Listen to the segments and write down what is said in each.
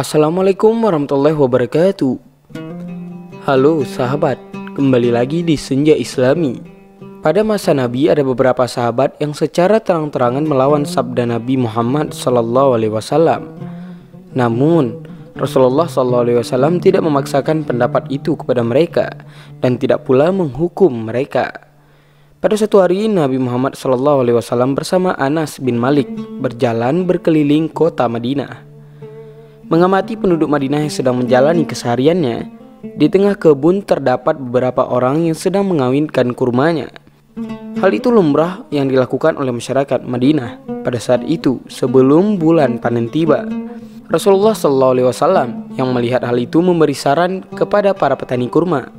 Assalamualaikum warahmatullahi wabarakatuh. Halo sahabat, kembali lagi di Senja Islami. Pada masa Nabi ada beberapa sahabat yang secara terang-terangan melawan sabda Nabi Muhammad SAW. Namun Rasulullah SAW tidak memaksakan pendapat itu kepada mereka dan tidak pula menghukum mereka. Pada suatu hari Nabi Muhammad SAW bersama Anas bin Malik berjalan berkeliling kota Madinah, mengamati penduduk Madinah yang sedang menjalani kesehariannya. Di tengah kebun terdapat beberapa orang yang sedang mengawinkan kurmanya. Hal itu lumrah yang dilakukan oleh masyarakat Madinah pada saat itu sebelum bulan panen tiba. Rasulullah SAW yang melihat hal itu memberi saran kepada para petani kurma.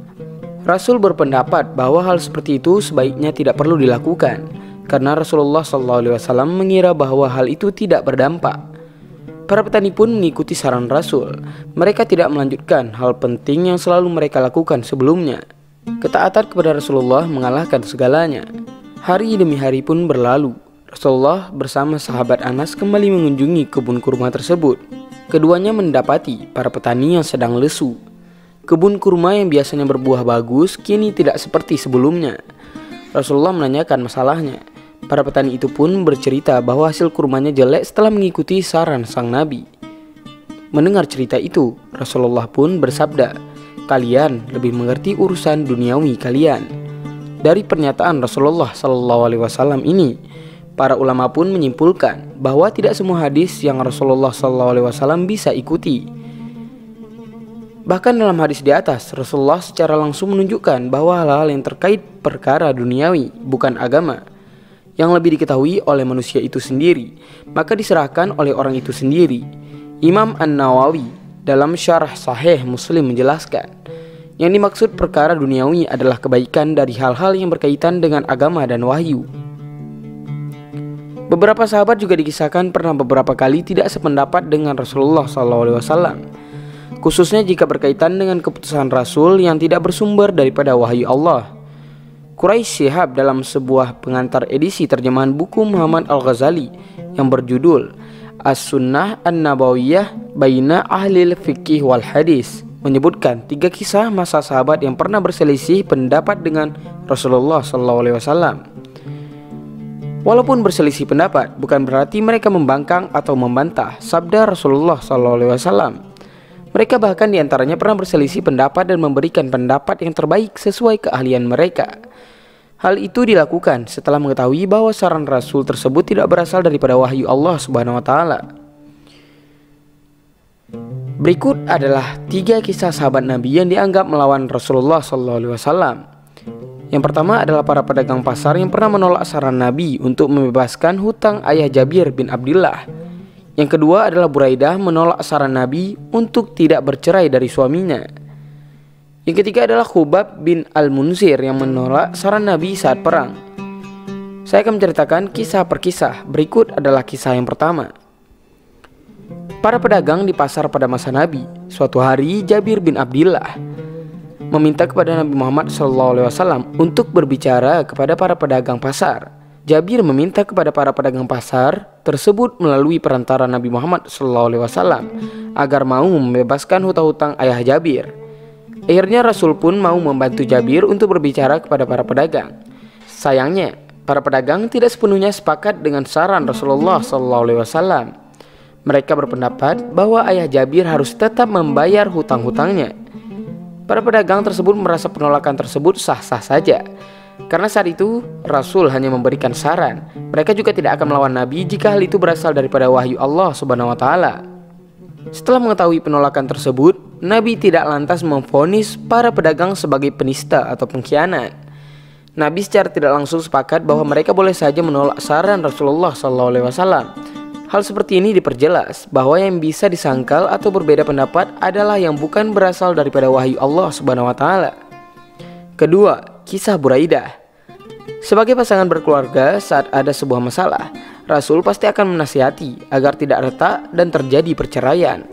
Rasul berpendapat bahwa hal seperti itu sebaiknya tidak perlu dilakukan karena Rasulullah SAW mengira bahwa hal itu tidak berdampak. Para petani pun mengikuti saran Rasul. Mereka tidak melanjutkan hal penting yang selalu mereka lakukan sebelumnya. Ketaatan kepada Rasulullah mengalahkan segalanya. Hari demi hari pun berlalu. Rasulullah bersama sahabat Anas kembali mengunjungi kebun kurma tersebut. Keduanya mendapati para petani yang sedang lesu. Kebun kurma yang biasanya berbuah bagus kini tidak seperti sebelumnya. Rasulullah menanyakan masalahnya. Para petani itu pun bercerita bahwa hasil kurmanya jelek setelah mengikuti saran sang Nabi. Mendengar cerita itu, Rasulullah pun bersabda, "Kalian lebih mengerti urusan duniawi kalian." Dari pernyataan Rasulullah SAW ini, para ulama pun menyimpulkan bahwa tidak semua hadis yang Rasulullah SAW bisa ikuti. Bahkan dalam hadis di atas, Rasulullah secara langsung menunjukkan bahwa hal-hal yang terkait perkara duniawi bukan agama, yang lebih diketahui oleh manusia itu sendiri, maka diserahkan oleh orang itu sendiri. Imam An-Nawawi dalam syarah Sahih Muslim menjelaskan, yang dimaksud perkara duniawi adalah kebaikan dari hal-hal yang berkaitan dengan agama dan wahyu. Beberapa sahabat juga dikisahkan pernah beberapa kali tidak sependapat dengan Rasulullah SAW, khususnya jika berkaitan dengan keputusan Rasul yang tidak bersumber daripada wahyu Allah. Quraisy Shihab dalam sebuah pengantar edisi terjemahan buku Muhammad Al-Ghazali yang berjudul As-Sunnah An-Nabawiyah Baina Ahlil Fiqih wal Hadis menyebutkan 3 kisah masa sahabat yang pernah berselisih pendapat dengan Rasulullah SAW. Walaupun berselisih pendapat, bukan berarti mereka membangkang atau membantah sabda Rasulullah SAW. Mereka bahkan diantaranya pernah berselisih pendapat dan memberikan pendapat yang terbaik sesuai keahlian mereka. Hal itu dilakukan setelah mengetahui bahwa saran Rasul tersebut tidak berasal daripada wahyu Allah Subhanahu wa Ta'ala. Berikut adalah 3 kisah sahabat Nabi yang dianggap melawan Rasulullah SAW. Yang pertama adalah para pedagang pasar yang pernah menolak saran Nabi untuk membebaskan hutang ayah Jabir bin Abdullah. Yang kedua adalah Buraidah menolak saran Nabi untuk tidak bercerai dari suaminya. Yang ketiga adalah Khubab bin Al-Munzir yang menolak saran Nabi saat perang. Saya akan menceritakan kisah per kisah. Berikut adalah kisah yang pertama. Para pedagang di pasar pada masa Nabi. Suatu hari Jabir bin Abdullah meminta kepada Nabi Muhammad SAW untuk berbicara kepada para pedagang pasar. Jabir meminta kepada para pedagang pasar tersebut melalui perantara Nabi Muhammad SAW agar mau membebaskan hutang-hutang ayah Jabir. Akhirnya Rasul pun mau membantu Jabir untuk berbicara kepada para pedagang. Sayangnya, para pedagang tidak sepenuhnya sepakat dengan saran Rasulullah SAW. Mereka berpendapat bahwa ayah Jabir harus tetap membayar hutang-hutangnya. Para pedagang tersebut merasa penolakan tersebut sah-sah saja, karena saat itu Rasul hanya memberikan saran. Mereka juga tidak akan melawan Nabi jika hal itu berasal daripada wahyu Allah Subhanahu wa Ta'ala. Setelah mengetahui penolakan tersebut, Nabi tidak lantas memvonis para pedagang sebagai penista atau pengkhianat. Nabi secara tidak langsung sepakat bahwa mereka boleh saja menolak saran Rasulullah SAW. Hal seperti ini diperjelas bahwa yang bisa disangkal atau berbeda pendapat adalah yang bukan berasal daripada wahyu Allah Subhanahu wa Ta'ala. Kedua, kisah Buraidah. Sebagai pasangan berkeluarga, saat ada sebuah masalah, Rasul pasti akan menasihati agar tidak retak dan terjadi perceraian.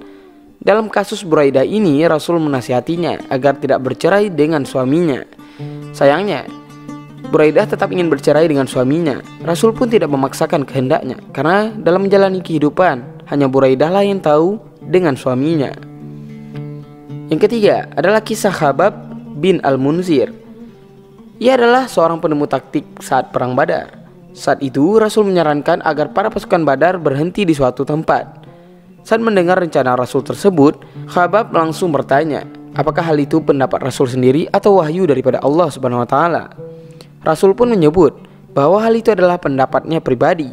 Dalam kasus Buraidah ini, Rasul menasihatinya agar tidak bercerai dengan suaminya. Sayangnya, Buraidah tetap ingin bercerai dengan suaminya. Rasul pun tidak memaksakan kehendaknya, karena dalam menjalani kehidupan, hanya Buraidah lah yang tahu dengan suaminya. Yang ketiga adalah kisah Khabbab bin Al-Munzir. Ia adalah seorang penemu taktik saat perang Badar. Saat itu Rasul menyarankan agar para pasukan Badar berhenti di suatu tempat. Saat mendengar rencana Rasul tersebut, Khabbab langsung bertanya, apakah hal itu pendapat Rasul sendiri atau wahyu daripada Allah Subhanahu wa taala? Rasul pun menyebut bahwa hal itu adalah pendapatnya pribadi.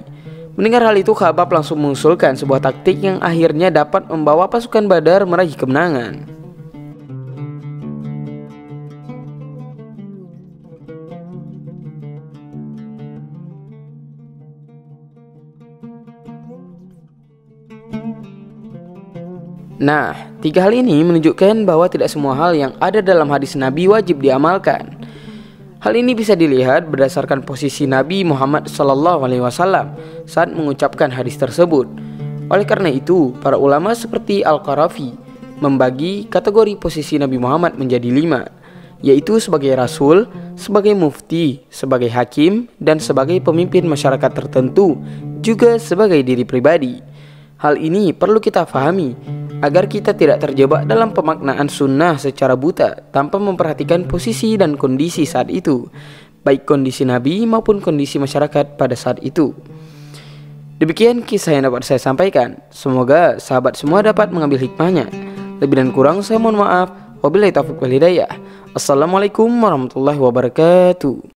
Mendengar hal itu, Khabbab langsung mengusulkan sebuah taktik yang akhirnya dapat membawa pasukan Badar meraih kemenangan. Nah, tiga hal ini menunjukkan bahwa tidak semua hal yang ada dalam hadis Nabi wajib diamalkan. Hal ini bisa dilihat berdasarkan posisi Nabi Muhammad SAW saat mengucapkan hadis tersebut. Oleh karena itu, para ulama seperti Al-Qarafi membagi kategori posisi Nabi Muhammad menjadi 5, yaitu sebagai Rasul, sebagai Mufti, sebagai Hakim, dan sebagai pemimpin masyarakat tertentu, juga sebagai diri pribadi. Hal ini perlu kita pahami agar kita tidak terjebak dalam pemaknaan sunnah secara buta tanpa memperhatikan posisi dan kondisi saat itu, baik kondisi Nabi maupun kondisi masyarakat pada saat itu. Demikian kisah yang dapat saya sampaikan. Semoga sahabat semua dapat mengambil hikmahnya. Lebih dan kurang saya mohon maaf. Wabillahi taufiq wal hidayah. Assalamualaikum warahmatullahi wabarakatuh.